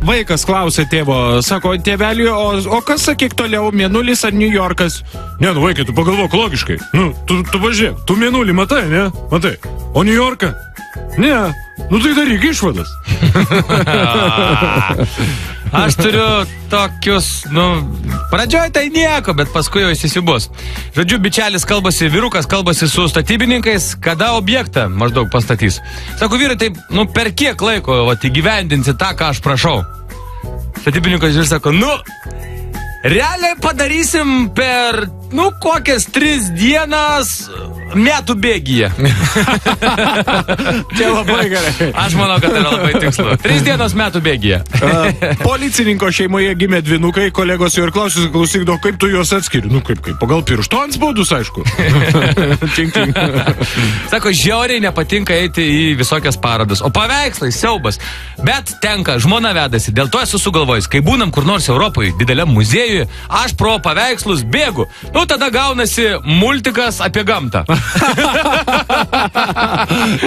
vaikas klausė tėvo, sako, tėvelį, o kas, sakyk, toliau, Mėnulis ar New Yorkas? Ne, nu vaikai, tu pagalvok logiškai. Nu, tu važiuok, tu Mėnulį matai, ne? Matai. O New Yorką? Ne. Nu tai daryk išvadas. Aš turiu tokius, pradžioj tai nieko, bet paskui jau įsisibus. Žodžiu, bičelis kalbasi, vyrukas kalbasi su statybininkais, kada objektą maždaug pastatys. Sako, vyrai, tai, per kiek laiko įgyvendinsi tą, ką aš prašau? Statybininkas ir sako, realiai padarysim per, kokias 3 dienas metų bėgyje. Čia labai gerai. Aš manau, kad yra labai tikslu. 3 dienos metų bėgyje. Policininko šeimoje gimė dvynukai, kolegos jo ir klausyk, kaip tu juos atskiri? Kaip, pagal piršto antspaudus, aišku. Čink. Sako, žiauriai nepatinka eiti į visokias parodas. O paveikslai, siaubas. Bet tenka, žmona vedasi. Dėl to esu sugalvojęs, kai būnam kur nors Europoje, dideliam muziejuje, aš pro paveikslus bėgu. Tada gaunasi multikas apie gamtą.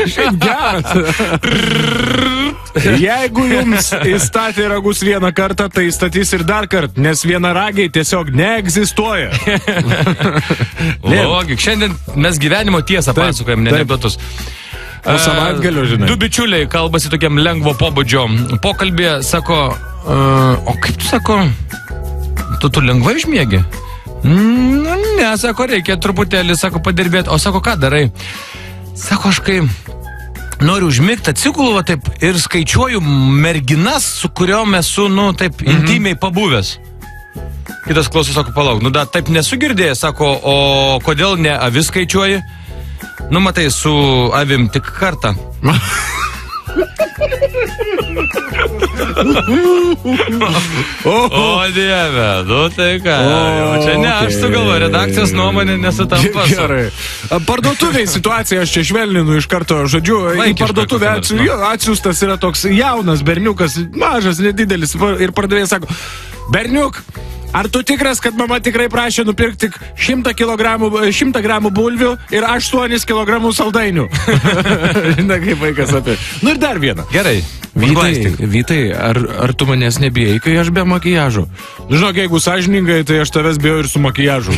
Šiaip geras. Jeigu jums įstatė ragus vieną kartą, tai įstatys ir dar kartą, nes vienaragiai tiesiog neegzistuoja. Logik, šiandien mes gyvenimo tiesą pasakojam, ne anekdotus. O savaitgalio, žinai. 2 bičiuliai kalbasi tokiam lengvo pobūdžio pokalbėje, sako, o kaip tu sako, tu lengvai išmiegi? Ne, sako, reikia truputėlį, sako, padirbėti. O sako, ką darai? Sako, aš kai noriu užmigti, atsigulu taip ir skaičiuoju merginas, su kuriom esu, taip intimiai pabuvęs. Kitas klauso, sako, palauk, taip nesu girdėjęs, sako, o kodėl ne avis skaičiuoji? Matai, su avim tik kartą. O dieve, tai ką, čia ne, aš sugalvoju, redakcijos nuomonė nesutampa. Gerai. Parduotuviai situaciją aš čia švelninu iš karto, žodžiu, į parduotuvę atsiųstas yra toks jaunas berniukas, mažas, nedidelis, ir pardavėjas sako, berniuk, ar tu tikras, kad mama tikrai prašė nupirkti 100 gramų bulvių ir 8 kilogramų saldainių? Žinai, kaip vaikas apie. Ir dar vieną. Gerai. Vytai, ar tu manęs nebijai, kai aš be makijažo? Žinok, jeigu sąžiningai, tai aš tavęs bijau ir su makijažu.